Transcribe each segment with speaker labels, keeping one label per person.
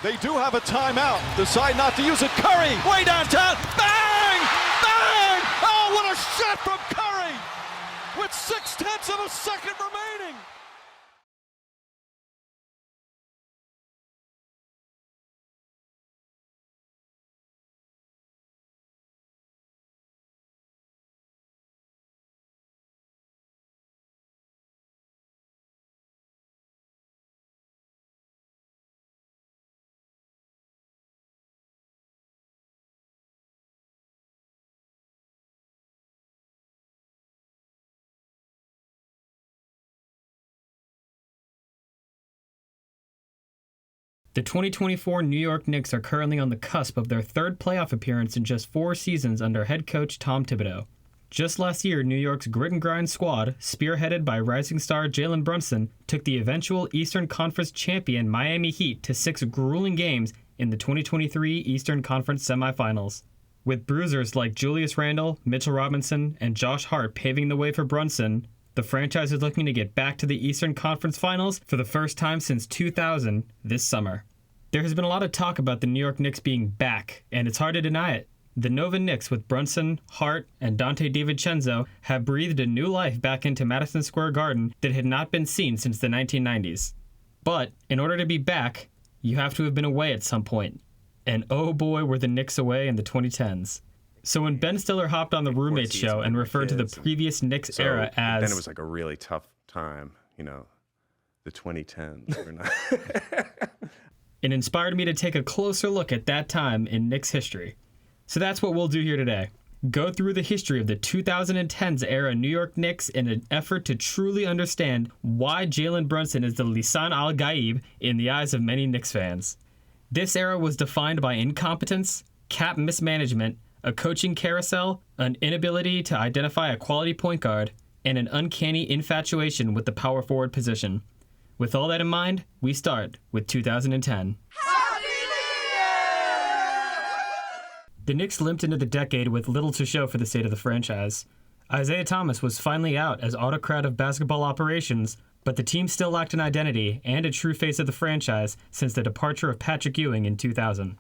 Speaker 1: They do have a timeout. Decide not to use it. Curry, way downtown. Bang! Bang! Oh, what a shot from Curry! With 0.6 of a second remaining.
Speaker 2: The 2024 New York Knicks are currently on the cusp of their third playoff appearance in just 4 seasons under head coach Tom Thibodeau. Just last year, New York's grit and grind squad, spearheaded by rising star Jalen Brunson, took the eventual Eastern Conference champion Miami Heat to 6 grueling games in the 2023 Eastern Conference semifinals. With bruisers like Julius Randle, Mitchell Robinson, and Josh Hart paving the way for Brunson, the franchise is looking to get back to the Eastern Conference Finals for the first time since 2000 this summer. There has been a lot of talk about the New York Knicks being back, and it's hard to deny it. The Nova Knicks with Brunson, Hart, and Dante DiVincenzo have breathed a new life back into Madison Square Garden that had not been seen since the 1990s. But in order to be back, you have to have been away at some point. And oh boy, were the Knicks away in the 2010s. So when Ben Stiller hopped on the Roommates show and referred to the previous Knicks era as...
Speaker 3: Then it was like a really tough time, the 2010s. Or not.
Speaker 2: It inspired me to take a closer look at that time in Knicks history. So that's what we'll do here today. Go through the history of the 2010s era New York Knicks in an effort to truly understand why Jalen Brunson is the lisan al-gaib in the eyes of many Knicks fans. This era was defined by incompetence, cap mismanagement, a coaching carousel, an inability to identify a quality point guard, and an uncanny infatuation with the power forward position. With all that in mind, we start with 2010. The Knicks limped into the decade with little to show for the state of the franchise. Isaiah Thomas was finally out as autocrat of basketball operations, but the team still lacked an identity and a true face of the franchise since the departure of Patrick Ewing in 2000.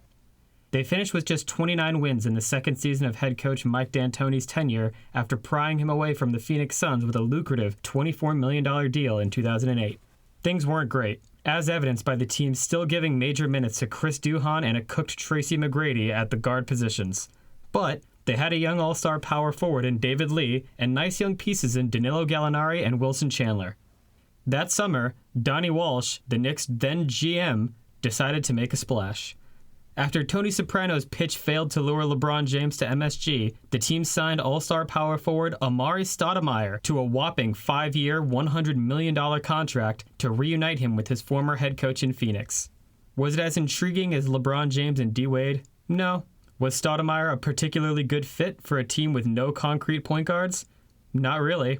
Speaker 2: They finished with just 29 wins in the second season of head coach Mike D'Antoni's tenure after prying him away from the Phoenix Suns with a lucrative $24 million deal in 2008. Things weren't great, as evidenced by the team still giving major minutes to Chris Duhon and a cooked Tracy McGrady at the guard positions. But they had a young all-star power forward in David Lee and nice young pieces in Danilo Gallinari and Wilson Chandler. That summer, Donnie Walsh, the Knicks' then GM, decided to make a splash. After Tony Soprano's pitch failed to lure LeBron James to MSG, the team signed all-star power forward Amari Stoudemire to a whopping 5-year, $100 million contract to reunite him with his former head coach in Phoenix. Was it as intriguing as LeBron James and D-Wade? No. Was Stoudemire a particularly good fit for a team with no concrete point guards? Not really.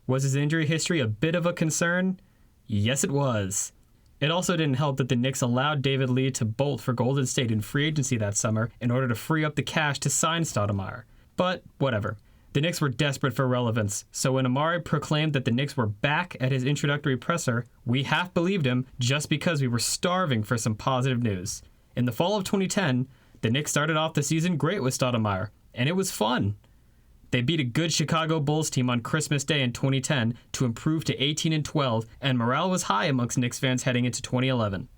Speaker 2: Was his injury history a bit of a concern? Yes, it was. It also didn't help that the Knicks allowed David Lee to bolt for Golden State in free agency that summer in order to free up the cash to sign Stoudemire. But whatever. The Knicks were desperate for relevance, so when Amari proclaimed that the Knicks were back at his introductory presser, we half believed him just because we were starving for some positive news. In the fall of 2010, the Knicks started off the season great with Stoudemire, and it was fun. They beat a good Chicago Bulls team on Christmas Day in 2010 to improve to 18-12, and morale was high amongst Knicks fans heading into 2011.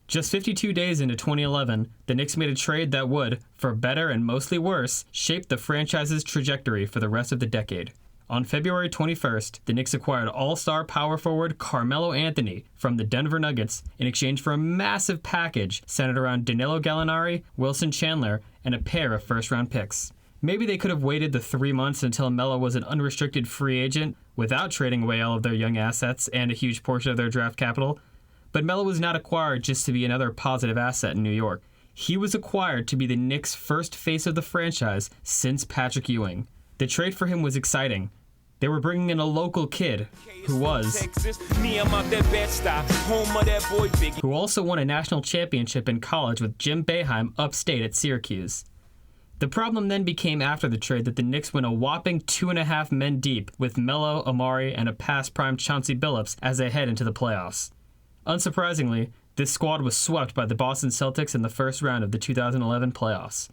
Speaker 2: Just 52 days into 2011, the Knicks made a trade that would, for better and mostly worse, shape the franchise's trajectory for the rest of the decade. On February 21st, the Knicks acquired all-star power forward Carmelo Anthony from the Denver Nuggets in exchange for a massive package centered around Danilo Gallinari, Wilson Chandler, and a pair of first-round picks. Maybe they could have waited the 3 months until Melo was an unrestricted free agent without trading away all of their young assets and a huge portion of their draft capital. But Melo was not acquired just to be another positive asset in New York. He was acquired to be the Knicks' first face of the franchise since Patrick Ewing. The trade for him was exciting. They were bringing in a local kid who also won a national championship in college with Jim Boeheim upstate at Syracuse. The problem then became after the trade that the Knicks went a whopping 2.5 men deep with Melo, Amari, and a past prime Chauncey Billups as they head into the playoffs. Unsurprisingly, this squad was swept by the Boston Celtics in the first round of the 2011 playoffs.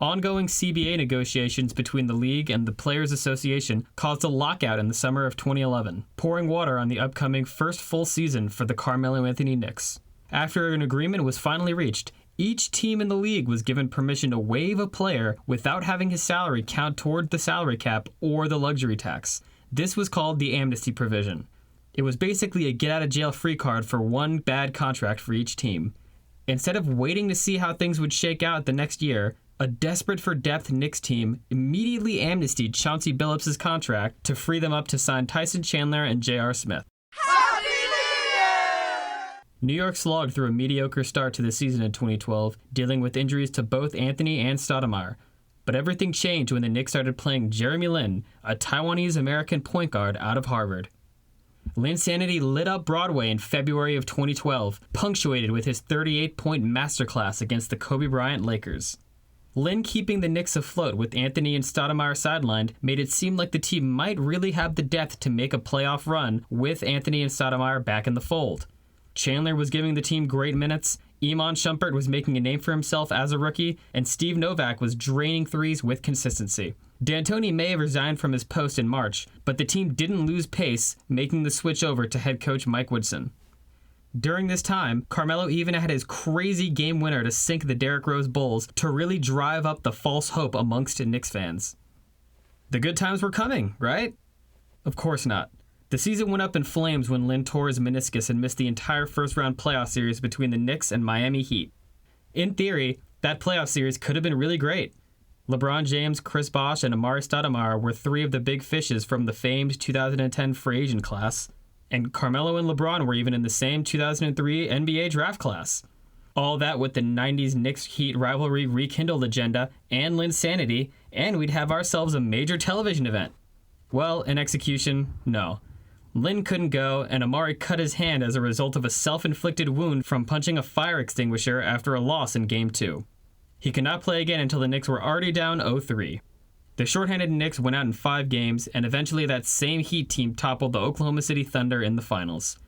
Speaker 2: Ongoing CBA negotiations between the league and the Players Association caused a lockout in the summer of 2011, pouring water on the upcoming first full season for the Carmelo Anthony Knicks. After an agreement was finally reached, each team in the league was given permission to waive a player without having his salary count toward the salary cap or the luxury tax. This was called the amnesty provision. It was basically a get-out-of-jail-free card for one bad contract for each team. Instead of waiting to see how things would shake out the next year, a desperate-for-depth Knicks team immediately amnestied Chauncey Billups' contract to free them up to sign Tyson Chandler and J.R. Smith.
Speaker 4: Happy New Year!
Speaker 2: New York slogged through a mediocre start to the season in 2012, dealing with injuries to both Anthony and Stoudemire. But everything changed when the Knicks started playing Jeremy Lin, a Taiwanese-American point guard out of Harvard. Lin-sanity lit up Broadway in February of 2012, punctuated with his 38-point masterclass against the Kobe Bryant Lakers. Lin keeping the Knicks afloat with Anthony and Stoudemire sidelined made it seem like the team might really have the depth to make a playoff run with Anthony and Stoudemire back in the fold. Chandler was giving the team great minutes, Iman Shumpert was making a name for himself as a rookie, and Steve Novak was draining threes with consistency. D'Antoni may have resigned from his post in March, but the team didn't lose pace, making the switch over to head coach Mike Woodson. During this time, Carmelo even had his crazy game winner to sink the Derrick Rose Bulls to really drive up the false hope amongst Knicks fans. The good times were coming, right? Of course not. The season went up in flames when Lin tore his meniscus and missed the entire first-round playoff series between the Knicks and Miami Heat. In theory, that playoff series could have been really great. LeBron James, Chris Bosh, and Amari Stoudemire were three of the big fishes from the famed 2010 free agent class, and Carmelo and LeBron were even in the same 2003 NBA draft class. All that with the 90s Knicks-Heat rivalry rekindled agenda and Lin-sanity, and we'd have ourselves a major television event. Well, in execution, no. Lin couldn't go, and Amari cut his hand as a result of a self-inflicted wound from punching a fire extinguisher after a loss in Game 2. He could not play again until the Knicks were already down 0-3. The shorthanded Knicks went out in 5 games, and eventually that same Heat team toppled the Oklahoma City Thunder in the finals.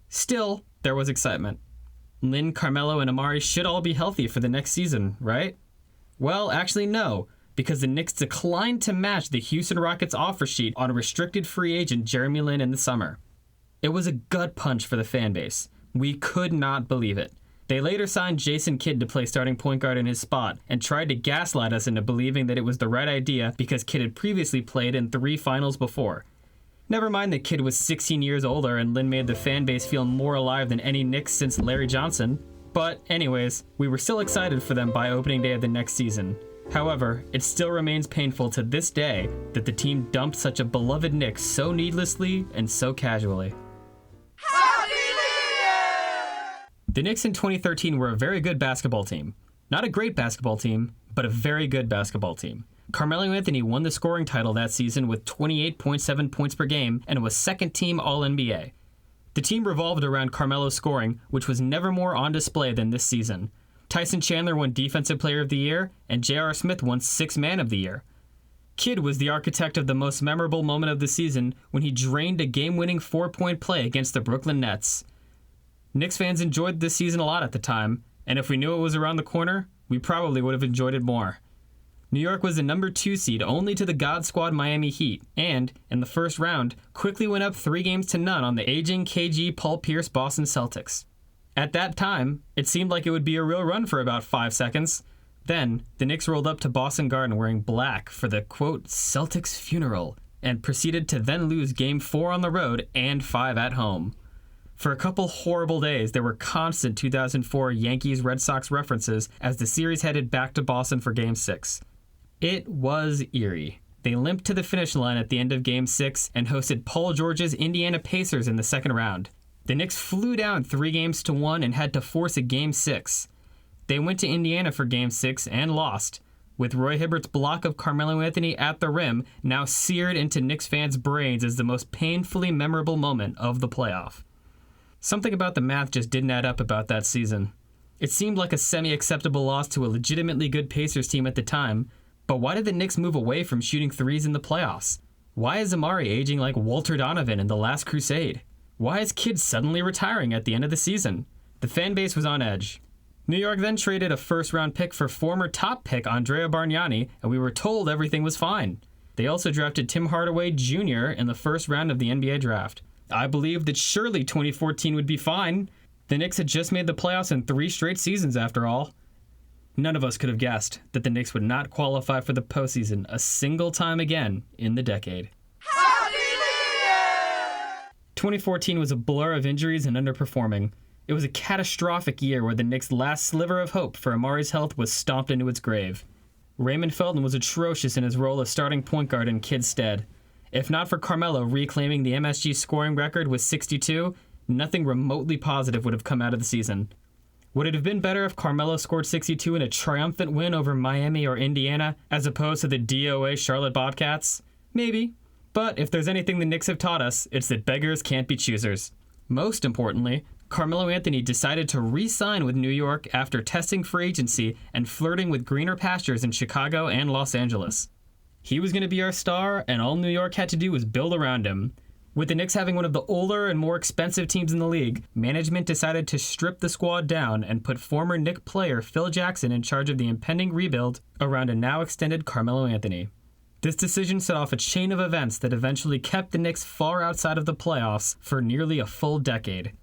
Speaker 2: Still, there was excitement. Lin, Carmelo, and Amari should all be healthy for the next season, right? Well, actually no, because the Knicks declined to match the Houston Rockets offer sheet on restricted free agent Jeremy Lin in the summer. It was a gut punch for the fan base. We could not believe it. They later signed Jason Kidd to play starting point guard in his spot and tried to gaslight us into believing that it was the right idea because Kidd had previously played in 3 finals before. Never mind that Kidd was 16 years older and Lin made the fan base feel more alive than any Knicks since Larry Johnson. But anyways, we were still excited for them by opening day of the next season. However, it still remains painful to this day that the team dumped such a beloved Knicks so needlessly and so casually.
Speaker 4: Happy New Year!
Speaker 2: The Knicks in 2013 were a very good basketball team. Not a great basketball team, but a very good basketball team. Carmelo Anthony won the scoring title that season with 28.7 points per game and was second-team All-NBA. The team revolved around Carmelo's scoring, which was never more on display than this season. Tyson Chandler won Defensive Player of the Year, and J.R. Smith won Sixth Man of the Year. Kidd was the architect of the most memorable moment of the season when he drained a game-winning 4-point play against the Brooklyn Nets. Knicks fans enjoyed this season a lot at the time, and if we knew it was around the corner, we probably would have enjoyed it more. New York was the number 2 seed only to the God Squad Miami Heat, and, in the first round, quickly went up 3-0 on the aging KG Paul Pierce Boston Celtics. At that time, it seemed like it would be a real run for about 5 seconds. Then, the Knicks rolled up to Boston Garden wearing black for the, quote, Celtics funeral, and proceeded to then lose Game 4 on the road and 5 at home. For a couple horrible days, there were constant 2004 Yankees-Red Sox references as the series headed back to Boston for Game 6. It was eerie. They limped to the finish line at the end of Game 6 and hosted Paul George's Indiana Pacers in the second round. The Knicks flew down 3-1 and had to force a Game 6. They went to Indiana for Game 6 and lost, with Roy Hibbert's block of Carmelo Anthony at the rim now seared into Knicks fans' brains as the most painfully memorable moment of the playoff. Something about the math just didn't add up about that season. It seemed like a semi-acceptable loss to a legitimately good Pacers team at the time, but why did the Knicks move away from shooting threes in the playoffs? Why is Amari aging like Walter Donovan in The Last Crusade? Why is Kidd suddenly retiring at the end of the season? The fan base was on edge. New York then traded a first-round pick for former top pick Andrea Bargnani, and we were told everything was fine. They also drafted Tim Hardaway Jr. in the first round of the NBA draft. I believed that surely 2014 would be fine. The Knicks had just made the playoffs in 3 straight seasons after all. None of us could have guessed that the Knicks would not qualify for the postseason a single time again in the decade.
Speaker 4: Hallelujah!
Speaker 2: 2014 was a blur of injuries and underperforming. It was a catastrophic year where the Knicks' last sliver of hope for Amari's health was stomped into its grave. Raymond Felton was atrocious in his role as starting point guard in Kidd's stead. If not for Carmelo reclaiming the MSG scoring record with 62, nothing remotely positive would have come out of the season. Would it have been better if Carmelo scored 62 in a triumphant win over Miami or Indiana, as opposed to the DOA Charlotte Bobcats? Maybe. But if there's anything the Knicks have taught us, it's that beggars can't be choosers. Most importantly, Carmelo Anthony decided to re-sign with New York after testing for agency and flirting with greener pastures in Chicago and Los Angeles. He was going to be our star, and all New York had to do was build around him. With the Knicks having one of the older and more expensive teams in the league, management decided to strip the squad down and put former Knick player Phil Jackson in charge of the impending rebuild around a now extended Carmelo Anthony. This decision set off a chain of events that eventually kept the Knicks far outside of the playoffs for nearly a full decade.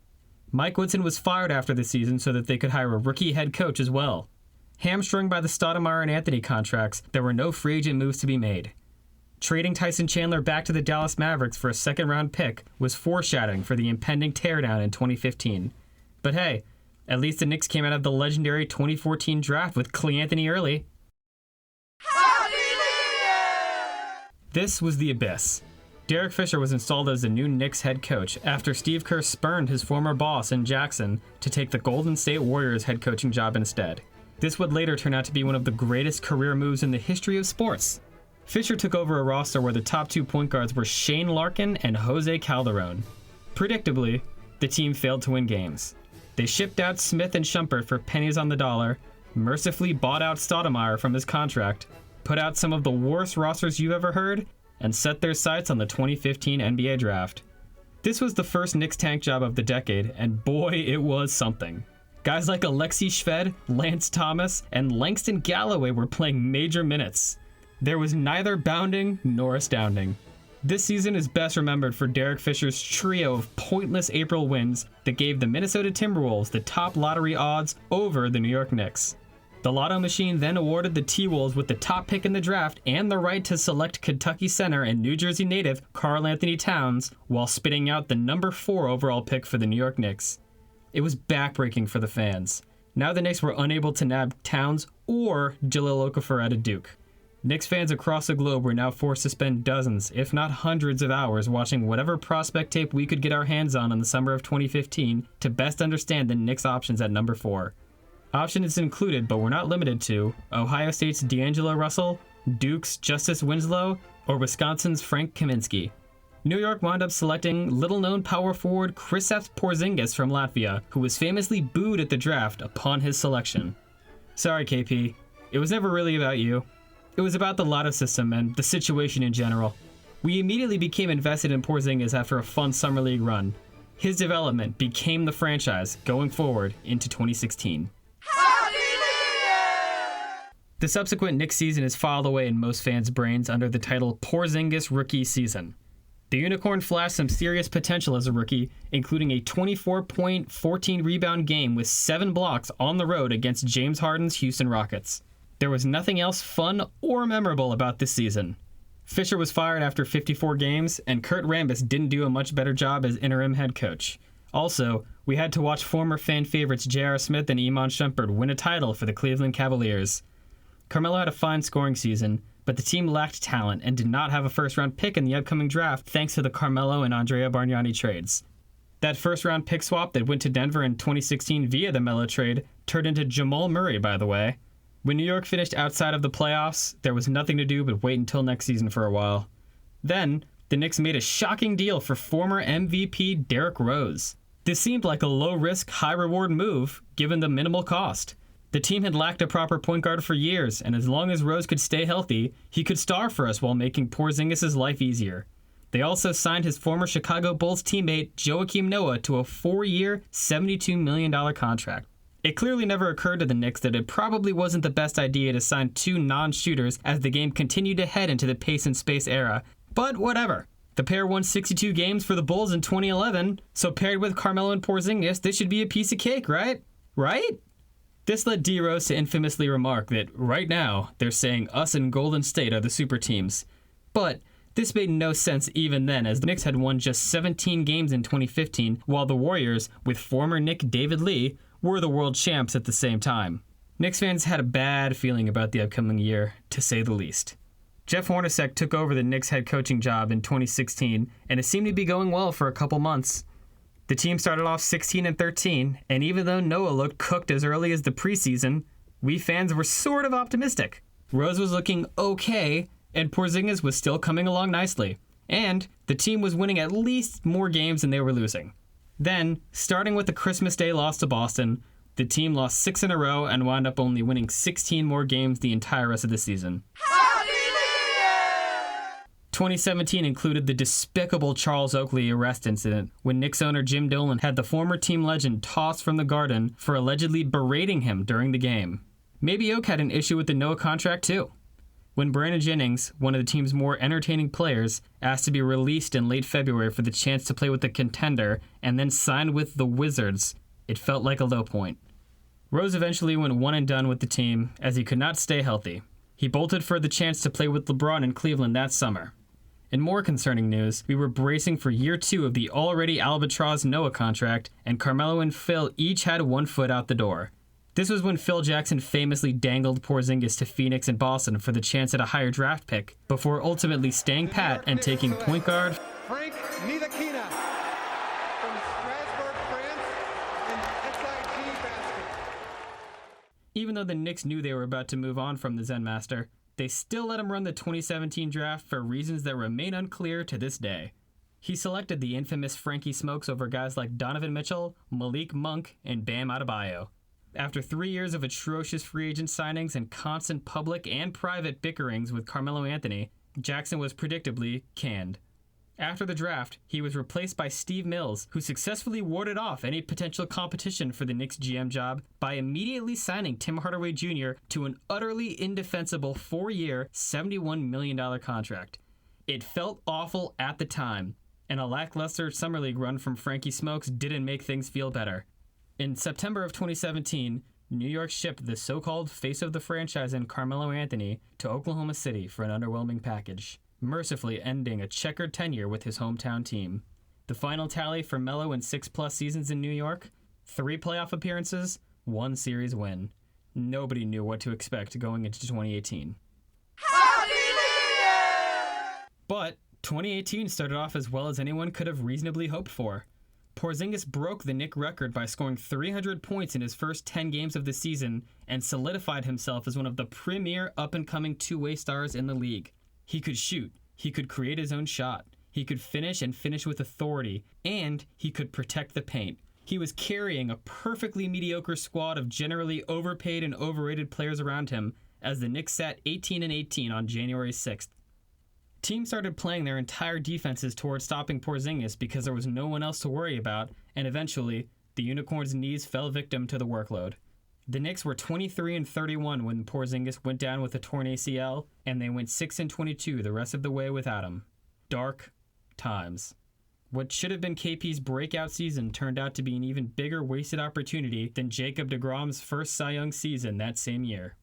Speaker 2: Mike Woodson was fired after the season so that they could hire a rookie head coach as well. Hamstrung by the Stoudemire and Anthony contracts, there were no free agent moves to be made. Trading Tyson Chandler back to the Dallas Mavericks for a second-round pick was foreshadowing for the impending teardown in 2015. But hey, at least the Knicks came out of the legendary 2014 draft with Cle Anthony early.
Speaker 4: Hallelujah!
Speaker 2: This was the abyss. Derek Fisher was installed as the new Knicks head coach after Steve Kerr spurned his former boss in Jackson to take the Golden State Warriors head coaching job instead. This would later turn out to be one of the greatest career moves in the history of sports. Fisher took over a roster where the top 2 point guards were Shane Larkin and Jose Calderon. Predictably, the team failed to win games. They shipped out Smith and Shumpert for pennies on the dollar, mercifully bought out Stoudemire from his contract, put out some of the worst rosters you've ever heard, and set their sights on the 2015 NBA draft. This was the first Knicks tank job of the decade, and boy, it was something. Guys like Alexi Shved, Lance Thomas, and Langston Galloway were playing major minutes. There was neither bounding nor astounding. This season is best remembered for Derek Fisher's trio of pointless April wins that gave the Minnesota Timberwolves the top lottery odds over the New York Knicks. The Lotto machine then awarded the T-Wolves with the top pick in the draft and the right to select Kentucky center and New Jersey native Karl Anthony Towns while spitting out the number 4 overall pick for the New York Knicks. It was backbreaking for the fans. Now the Knicks were unable to nab Towns or Jahlil Okafor out of Duke. Knicks fans across the globe were now forced to spend dozens, if not hundreds of hours watching whatever prospect tape we could get our hands on in the summer of 2015 to best understand the Knicks' options at number 4. Options included, but were not limited to, Ohio State's D'Angelo Russell, Duke's Justice Winslow, or Wisconsin's Frank Kaminsky. New York wound up selecting little-known power forward Kristaps Porzingis from Latvia, who was famously booed at the draft upon his selection. Sorry, KP. It was never really about you. It was about the Lotto system and the situation in general. We immediately became invested in Porzingis after a fun summer league run. His development became the franchise going forward into 2016.
Speaker 4: Hallelujah!
Speaker 2: The subsequent Knicks season is filed away in most fans' brains under the title Porzingis Rookie Season. The Unicorn flashed some serious potential as a rookie, including a 24-point, 14-rebound game with 7 blocks on the road against James Harden's Houston Rockets. There was nothing else fun or memorable about this season. Fisher was fired after 54 games, and Kurt Rambis didn't do a much better job as interim head coach. Also, we had to watch former fan favorites J.R. Smith and Iman Shumpert win a title for the Cleveland Cavaliers. Carmelo had a fine scoring season, but the team lacked talent and did not have a first-round pick in the upcoming draft thanks to the Carmelo and Andrea Bargnani trades. That first-round pick swap that went to Denver in 2016 via the Melo trade turned into Jamal Murray, by the way. When New York finished outside of the playoffs, there was nothing to do but wait until next season for a while. Then, the Knicks made a shocking deal for former MVP Derrick Rose. This seemed like a low-risk, high-reward move, given the minimal cost. The team had lacked a proper point guard for years, and as long as Rose could stay healthy, he could star for us while making Porzingis' life easier. They also signed his former Chicago Bulls teammate Joakim Noah to a 4-year, $72 million contract. It clearly never occurred to the Knicks that it probably wasn't the best idea to sign two non-shooters as the game continued to head into the pace and space era, but whatever. The pair won 62 games for the Bulls in 2011, so paired with Carmelo and Porzingis, this should be a piece of cake, right? Right? This led D. Rose to infamously remark that right now, they're saying us and Golden State are the super teams. But this made no sense even then, as the Knicks had won just 17 games in 2015, while the Warriors, with former Knick David Lee, were the world champs at the same time. Knicks fans had a bad feeling about the upcoming year, to say the least. Jeff Hornacek took over the Knicks head coaching job in 2016, and it seemed to be going well for a couple months. The team started off 16-13, and even though Noah looked cooked as early as the preseason, we fans were sort of optimistic. Rose was looking okay, and Porzingis was still coming along nicely. And the team was winning at least more games than they were losing. Then, starting with the Christmas Day loss to Boston, the team lost 6 in a row and wound up only winning 16 more games the entire rest of the season. 2017 included the despicable Charles Oakley arrest incident when Knicks owner Jim Dolan had the former team legend tossed from the Garden for allegedly berating him during the game. Maybe Oak had an issue with the Noah contract too. When Brandon Jennings, one of the team's more entertaining players, asked to be released in late February for the chance to play with the contender and then signed with the Wizards, it felt like a low point. Rose eventually went one and done with the team as he could not stay healthy. He bolted for the chance to play with LeBron in Cleveland that summer. In more concerning news, we were bracing for year 2 of the already albatross Noah contract, and Carmelo and Phil each had one foot out the door. This was when Phil Jackson famously dangled Porzingis to Phoenix and Boston for the chance at a higher draft pick, before ultimately staying pat and taking point guard
Speaker 5: Frank Ntilikina from Strasbourg, France, and SIG basket.
Speaker 2: Even though the Knicks knew they were about to move on from the Zen Master, they still let him run the 2017 draft for reasons that remain unclear to this day. He selected the infamous Frankie Smokes over guys like Donovan Mitchell, Malik Monk, and Bam Adebayo. After 3 years of atrocious free agent signings and constant public and private bickerings with Carmelo Anthony, Jackson was predictably canned. After the draft, he was replaced by Steve Mills, who successfully warded off any potential competition for the Knicks GM job by immediately signing Tim Hardaway Jr. to an utterly indefensible 4-year, $71 million contract. It felt awful at the time, and a lackluster Summer League run from Frankie Smokes didn't make things feel better. In September of 2017, New York shipped the so-called face of the franchise in Carmelo Anthony to Oklahoma City for an underwhelming package, mercifully ending a checkered tenure with his hometown team. The final tally for Melo in 6+ seasons in New York: 3 playoff appearances, 1 series win. Nobody knew what to expect going into 2018. But 2018 started off as well as anyone could have reasonably hoped for. Porzingis broke the Knick record by scoring 300 points in his first 10 games of the season and solidified himself as one of the premier up-and-coming two-way stars in the league. He could shoot, he could create his own shot, he could finish and finish with authority, and he could protect the paint. He was carrying a perfectly mediocre squad of generally overpaid and overrated players around him as the Knicks sat 18-18 on January 6th. Teams started playing their entire defenses towards stopping Porzingis because there was no one else to worry about, and eventually, the Unicorns' knees fell victim to the workload. The Knicks were 23-31 when Porzingis went down with a torn ACL, and they went 6-22 the rest of the way without him. Dark times. What should have been KP's breakout season turned out to be an even bigger wasted opportunity than Jacob deGrom's first Cy Young season that same year.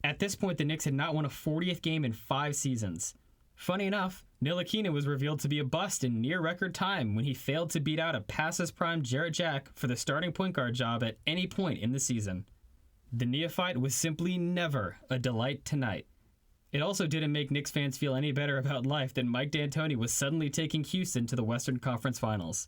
Speaker 2: At this point, the Knicks had not won a 40th game in 5 seasons. Funny enough, Ntilikina was revealed to be a bust in near record time when he failed to beat out a past-his-prime Jarrett Jack for the starting point guard job at any point in the season. The neophyte was simply never a delight tonight. It also didn't make Knicks fans feel any better about life than Mike D'Antoni was suddenly taking Houston to the Western Conference Finals.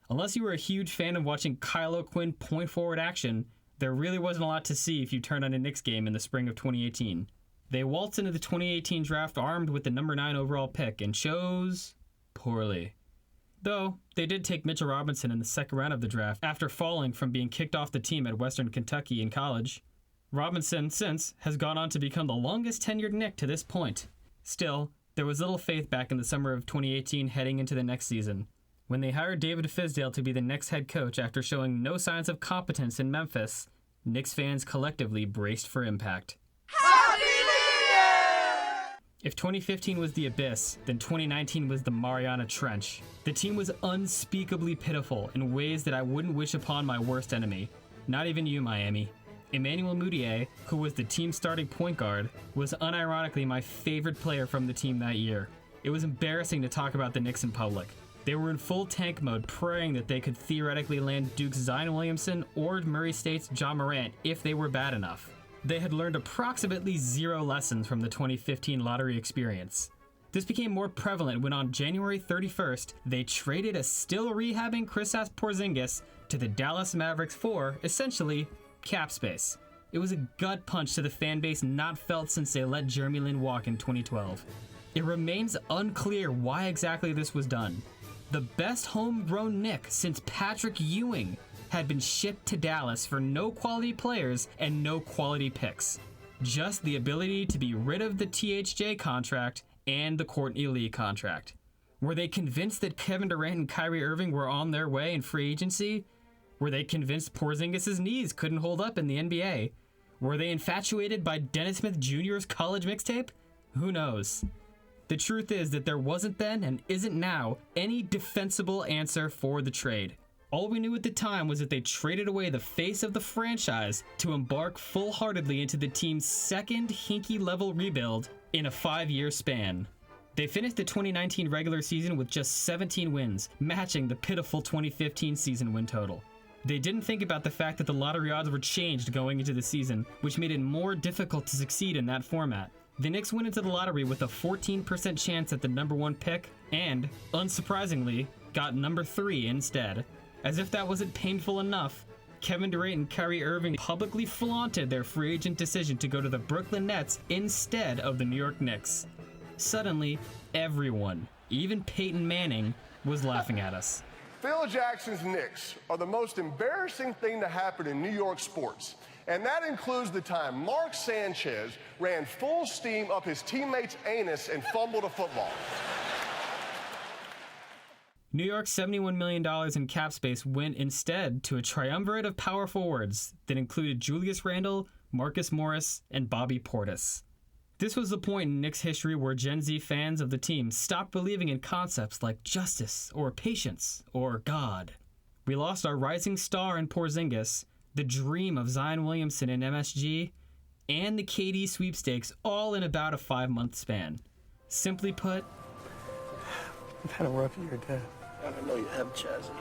Speaker 2: Unless you were a huge fan of watching Kyle O'Quinn point forward action, there really wasn't a lot to see if you turned on a Knicks game in the spring of 2018. They waltzed into the 2018 draft armed with the number 9 overall pick and chose poorly. Though, they did take Mitchell Robinson in the second round of the draft after falling from being kicked off the team at Western Kentucky in college. Robinson, since, has gone on to become the longest tenured Knick to this point. Still, There was little faith back in the summer of 2018 heading into the next season. When they hired David Fizdale to be the Knicks head coach after showing no signs of competence in Memphis, Knicks fans collectively braced for impact. If 2015 was the abyss, then 2019 was the Mariana Trench. The team was unspeakably pitiful in ways that I wouldn't wish upon my worst enemy. Not even you, Miami. Emmanuel Mudiay, who was the team's starting point guard, was unironically my favorite player from the team that year. It was embarrassing to talk about the Knicks in public. They were in full tank mode, praying that they could theoretically land Duke's Zion Williamson or Murray State's Ja Morant if they were bad enough. They had learned approximately 0 lessons from the 2015 lottery experience. This became more prevalent when on January 31st, they traded a still rehabbing Kristaps Porzingis to the Dallas Mavericks for, essentially, cap space. It was a gut punch to the fan base not felt since they let Jeremy Lin walk in 2012. It remains unclear why exactly this was done. The best homegrown Knick since Patrick Ewing had been shipped to Dallas for no quality players and no quality picks. Just the ability to be rid of the THJ contract and the Courtney Lee contract. Were they convinced that Kevin Durant and Kyrie Irving were on their way in free agency? Were they convinced Porzingis' knees couldn't hold up in the NBA? Were they infatuated by Dennis Smith Jr.'s college mixtape? Who knows? The truth is that there wasn't then and isn't now any defensible answer for the trade. All we knew at the time was that they traded away the face of the franchise to embark full-heartedly into the team's second hinky-level rebuild in a 5-year span. They finished the 2019 regular season with just 17 wins, matching the pitiful 2015 season win total. They didn't think about the fact that the lottery odds were changed going into the season, which made it more difficult to succeed in that format. The Knicks went into the lottery with a 14% chance at the number 1 pick and, unsurprisingly, got number 3 instead. As if that wasn't painful enough, Kevin Durant and Kyrie Irving publicly flaunted their free agent decision to go to the Brooklyn Nets instead of the New York Knicks. Suddenly, everyone, even Peyton Manning, was laughing at us.
Speaker 6: Phil Jackson's Knicks are the most embarrassing thing to happen in New York sports. And that includes the time Mark Sanchez ran full steam up his teammate's anus and fumbled a football.
Speaker 2: New York's $71 million in cap space went instead to a triumvirate of power forwards that included Julius Randle, Marcus Morris, and Bobby Portis. This was the point in Knicks history where Gen Z fans of the team stopped believing in concepts like justice or patience or God. We lost our rising star in Porzingis, the dream of Zion Williamson in MSG, and the KD sweepstakes all in about a 5-month span. Simply put,
Speaker 7: I've had a rough year, Dad. I know you have, Chazzy.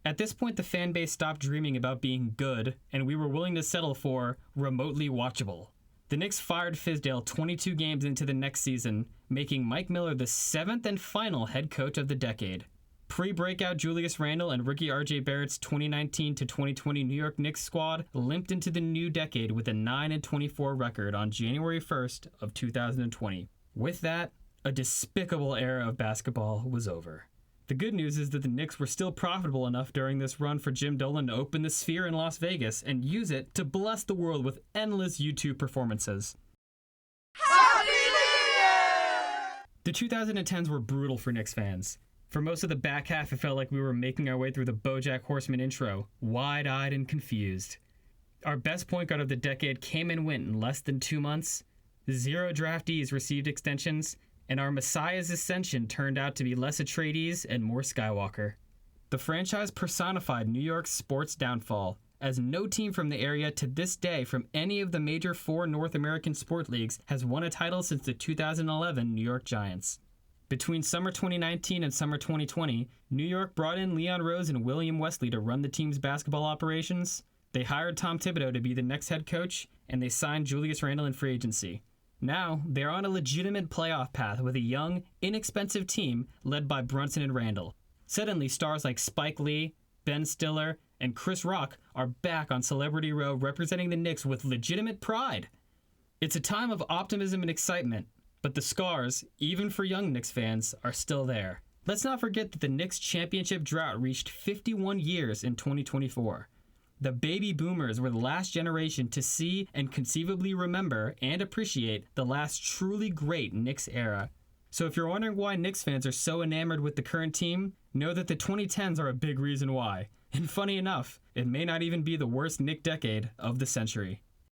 Speaker 2: At this point, the fan base stopped dreaming about being good, and we were willing to settle for remotely watchable. The Knicks fired Fizdale 22 games into the next season, making Mike Miller the 7th and final head coach of the decade. Pre-breakout Julius Randle and rookie RJ Barrett's 2019 to 2020 New York Knicks squad limped into the new decade with a 9-24 record on January 1st of 2020. With that, a despicable era of basketball was over. The good news is that the Knicks were still profitable enough during this run for Jim Dolan to open the Sphere in Las Vegas and use it to bless the world with endless YouTube performances. The 2010s were brutal for Knicks fans. For most of the back half, it felt like we were making our way through the BoJack Horseman intro, wide-eyed and confused. Our best point guard of the decade came and went in less than 2 months. 0 draftees received extensions, and our Messiah's ascension turned out to be less Atreides and more Skywalker. The franchise personified New York's sports downfall, as no team from the area to this day from any of the major 4 North American sport leagues has won a title since the 2011 New York Giants. Between summer 2019 and summer 2020, New York brought in Leon Rose and William Wesley to run the team's basketball operations. They hired Tom Thibodeau to be the next head coach, and they signed Julius Randle in free agency. Now, they're on a legitimate playoff path with a young, inexpensive team led by Brunson and Randle. Suddenly, stars like Spike Lee, Ben Stiller, and Chris Rock are back on Celebrity Row representing the Knicks with legitimate pride. It's a time of optimism and excitement, but the scars, even for young Knicks fans, are still there. Let's not forget that the Knicks championship drought reached 51 years in 2024. The baby boomers were the last generation to see and conceivably remember and appreciate the last truly great Knicks era. So if you're wondering why Knicks fans are so enamored with the current team, know that the 2010s are a big reason why. And funny enough, it may not even be the worst Knick decade of the century.